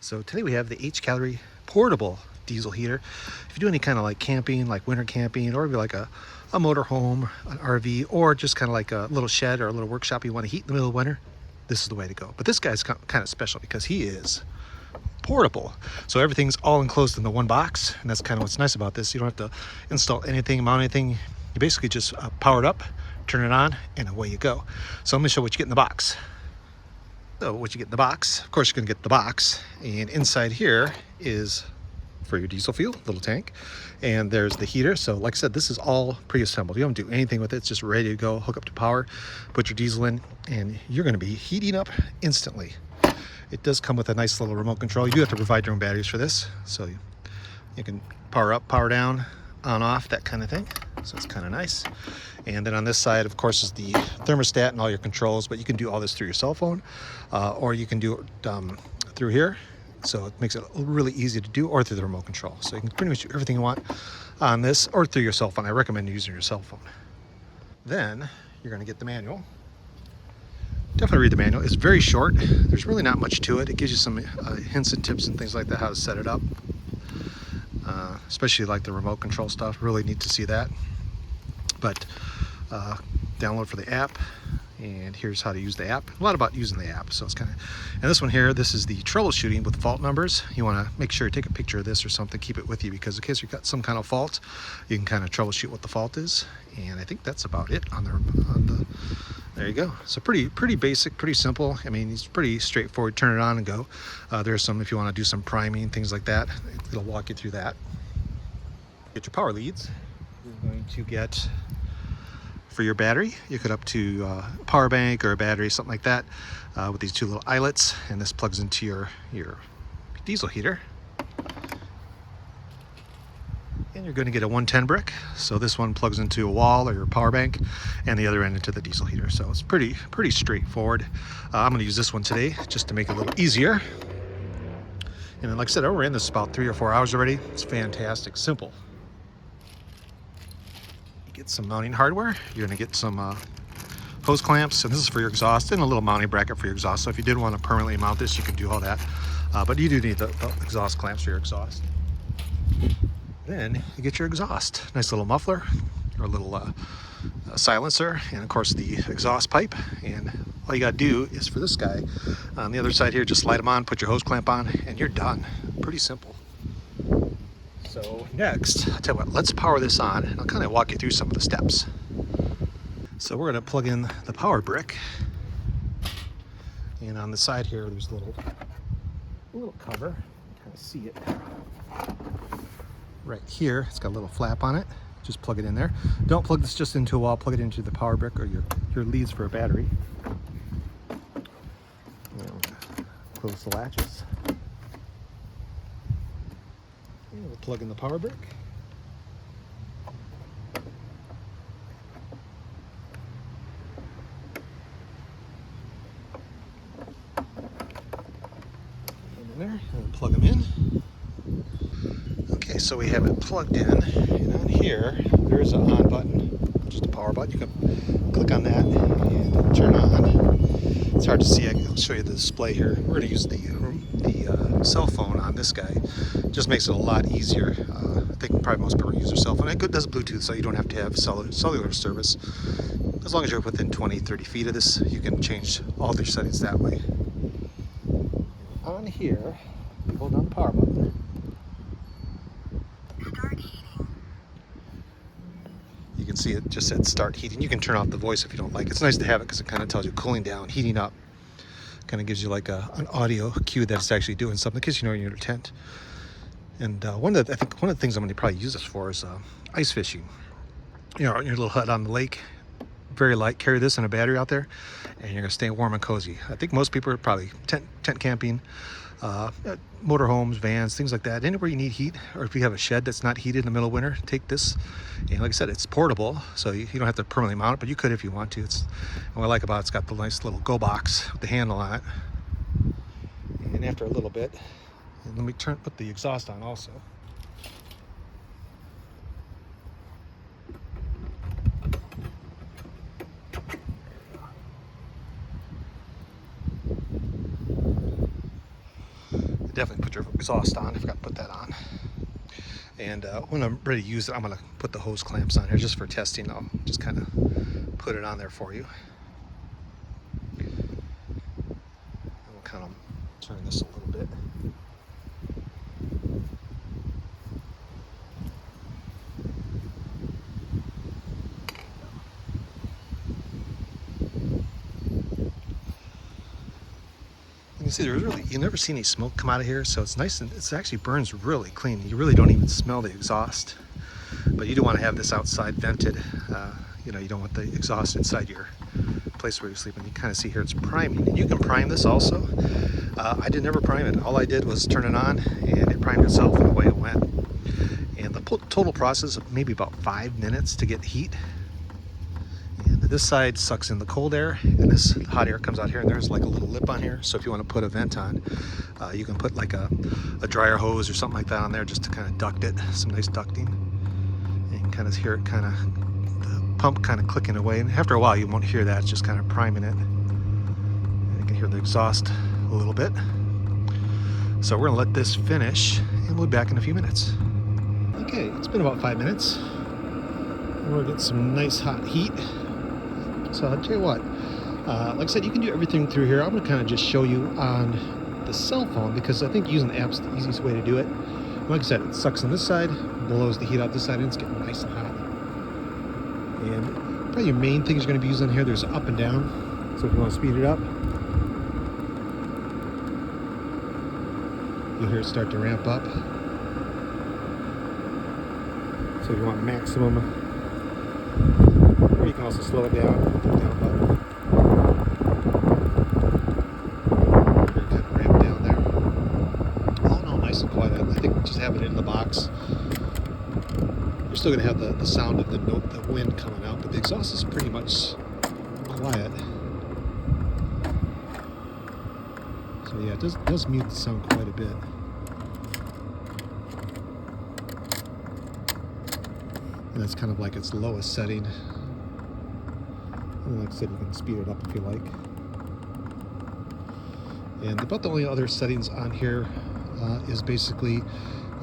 So today we have the Hcalory portable diesel heater. If you do any kind of like camping, like winter camping, or maybe like a motorhome, an RV, or just kind of like a little shed or a little workshop you want to heat in the middle of winter, this is the way to go. But this guy's kind of special because he is portable. So everything's all enclosed in the one box, and that's kind of what's nice about this. You don't have to install anything, mount anything. You basically just power it up, turn it on, and away you go. So let me show what you get in the box. So what you get in the box, of course you're gonna get the box, and inside here is for your diesel fuel, little tank, and there's the heater. So like I said, this is all pre-assembled. You don't do anything with it. It's just ready to go. Hook up to power, put your diesel in, and you're gonna be heating up instantly. It does come with a nice little remote control. You do have to provide your own batteries for this, so you can power up, power down, on, off, that kind of thing. So it's kind of nice. And then on this side, of course, is the thermostat and all your controls, but you can do all this through your cell phone, or you can do it through here. So it makes it really easy to do, or through the remote control. So you can pretty much do everything you want on this, or through your cell phone. I recommend using your cell phone. Then you're going to get the manual. Definitely read the manual. It's very short. There's really not much to it. It gives you some hints and tips and things like that, how to set it up. Especially like the remote control stuff. Really need to see that. But download for the app, and here's how to use the app. A lot about using the app. So it's kind of, and this one here, this is the troubleshooting with fault numbers. You want to make sure you take a picture of this or something, keep it with you, because in case you've got some kind of fault, you can kind of troubleshoot what the fault is. And I think that's about it on the there you go. So pretty basic, pretty simple. I mean, it's pretty straightforward. Turn it on and go. There's some, if you want to do some priming, things like that, it'll walk you through that. Get your power leads. You're going to get, for your battery, you could up to a power bank or a battery, something like that, with these two little eyelets, and this plugs into your diesel heater. And you're going to get a 110 brick. So this one plugs into a wall or your power bank, and the other end into the diesel heater. So it's pretty straightforward. I'm going to use this one today just to make it a little easier. And then, like I said, I ran this about 3 or 4 hours already. It's fantastic, simple. You get some mounting hardware. You're going to get some hose clamps, and this is for your exhaust, and a little mounting bracket for your exhaust. So if you did want to permanently mount this, you can do all that. But you do need the exhaust clamps for your exhaust. Then you get your exhaust, nice little muffler or a little silencer, and of course the exhaust pipe. And all you gotta do is, for this guy on the other side here, just slide them on, put your hose clamp on, and you're done. Pretty simple. So next, I'll tell you what, let's power this on, and I'll kind of walk you through some of the steps. So we're gonna plug in the power brick, and on the side here there's a little cover. Kind of see it right here. It's got a little flap on it. Just plug it in there. Don't plug this just into a wall. Plug it into the power brick or your leads for a battery. Close the latches. And we'll plug in the power brick. In there, and plug them in. Okay, so we have it plugged in, and on here there's an on button, just a power button. You can click on that and turn on. It's hard to see. I'll show you the display here. We're going to use the cell phone on this guy. Just makes it a lot easier. I think probably most people use their cell phone. It does Bluetooth, so you don't have to have cellular service. As long as you're within 20-30 feet of this, you can change all their settings that way. On here, you hold down the power button. You can see it just said start heating. You can turn off the voice if you don't like it. It's nice to have it because it kind of tells you cooling down, heating up. Kind of gives you like an audio cue that it's actually doing something, in case you know you're in a tent. And one of the things I'm going to probably use this for is ice fishing. You know, your little hut on the lake, very light. Carry this and a battery out there, and you're going to stay warm and cozy. I think most people are probably tent camping, motorhomes, vans, things like that. Anywhere you need heat, or if you have a shed that's not heated in the middle of winter, take this. And like I said, it's portable, so you don't have to permanently mount it, but you could if you want to. And what I like about it's got the nice little go box with the handle on it. And after a little bit, and let me put the exhaust on also. definitely put your exhaust on. I forgot to put that on. And when I'm ready to use it, I'm going to put the hose clamps on here just for testing. I'll just kind of put it on there for you. And we'll kind of turn this a little bit. You can see there's really, you never see any smoke come out of here, so it's nice, and it actually burns really clean. You really don't even smell the exhaust. But you do want to have this outside vented. You know, you don't want the exhaust inside your place where you're sleeping. You kind of see here it's priming. And you can prime this also. I did never prime it. All I did was turn it on and it primed itself, and away it went. And the total process of maybe about 5 minutes to get heat. And this side sucks in the cold air, and this hot air comes out here, and there's like a little lip on here. So if you want to put a vent on, you can put like a dryer hose or something like that on there just to kind of duct it, some nice ducting. And you can kind of hear it kind of, the pump kind of clicking away. And after a while, you won't hear that. It's just kind of priming it. And you can hear the exhaust a little bit. So we're gonna let this finish, and we'll be back in a few minutes. Okay, it's been about 5 minutes. We're gonna get some nice hot heat. So I'll tell you what, like I said, you can do everything through here. I'm gonna kind of just show you on the cell phone, because I think using the app's the easiest way to do it. Like I said, it sucks on this side, blows the heat out this side, and it's getting nice and hot. And probably your main things you're gonna be using here, there's up and down. So if you want to speed it up, you'll hear it start to ramp up. So if you want maximum, or you can also slow it down, hit the down button. Kind of ramp down there. All in all, nice and quiet. I think just having it in the box, you're still going to have the sound of the wind coming out, but the exhaust is pretty much quiet. So yeah, it does mute the sound quite a bit. And that's kind of like its lowest setting. And like I said, you can speed it up if you like. And about the only other settings on here is basically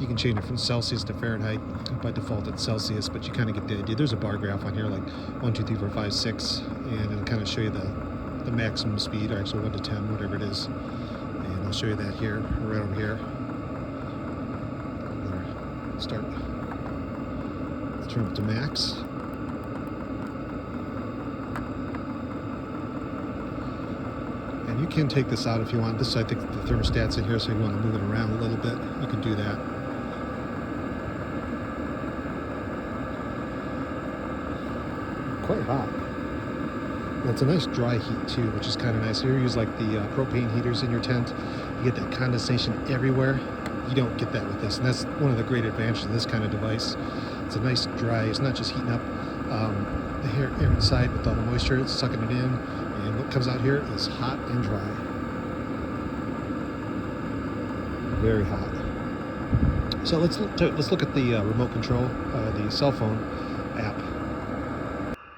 you can change it from Celsius to Fahrenheit. By default it's Celsius, but you kind of get the idea. There's a bar graph on here, like 1, 2, 3, 4, 5, 6, and it'll kind of show you the maximum speed, or actually 1 to 10, whatever it is. And I'll show you that here, right over here. There. Start. Let's turn it to max. And you can take this out if you want. This, I think the thermostat's in here, so if you want to move it around a little bit, you can do that. Quite hot. And it's a nice dry heat too, which is kind of nice. If you use like the propane heaters in your tent, you get that condensation everywhere. You don't get that with this, and that's one of the great advantages of this kind of device. It's a nice dry, it's not just heating up the air inside with all the moisture, it's sucking it in, and what comes out here is hot and dry. Very hot. So let's look at the remote control, the cell phone app.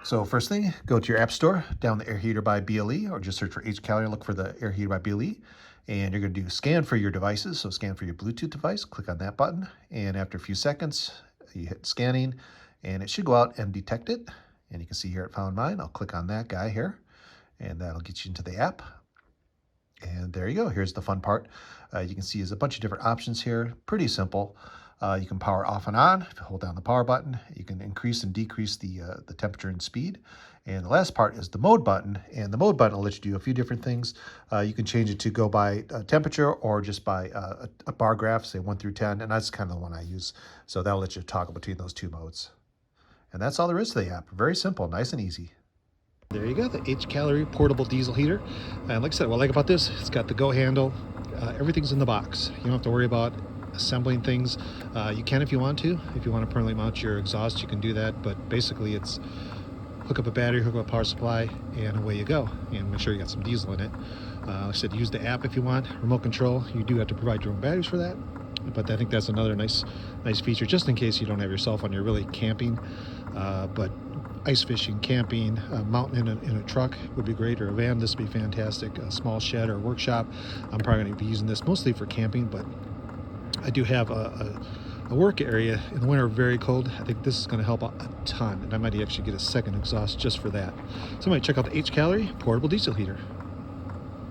So first thing, go to your app store, down the Air Heater by BLE, or just search for Hcalory, look for the Air Heater by BLE. And you're going to do scan for your devices. So scan for your Bluetooth device, click on that button. And after a few seconds, you hit scanning, and it should go out and detect it. And you can see here it found mine. I'll click on that guy here, and that'll get you into the app. And there you go. Here's the fun part. You can see there's a bunch of different options here. Pretty simple. You can power off and on. If you hold down the power button, you can increase and decrease the temperature and speed. And the last part is the mode button. And the mode button will let you do a few different things. You can change it to go by temperature, or just by a bar graph, say 1 through 10. And that's kind of the one I use. So that'll let you toggle between those two modes. And that's all there is to the app. Very simple, nice and easy. There you go, the Hcalory portable diesel heater. And like I said, what I like about this, it's got the go handle. Everything's in the box. You don't have to worry about assembling things. You can if you want to. If you want to permanently mount your exhaust, you can do that. But basically it's hook up a battery, hook up a power supply, and away you go. And make sure you got some diesel in it. Like I said, use the app if you want. Remote control, you do have to provide your own batteries for that. But I think that's another nice feature, just in case you don't have your cell phone, you're really camping. But ice fishing, camping, mountain in a truck would be great, or a van. This would be fantastic. A small shed or workshop. I'm probably going to be using this mostly for camping, but I do have a work area in the winter, very cold. I think this is going to help out a ton, and I might actually get a second exhaust just for that. So I might check out the Hcalory portable diesel heater.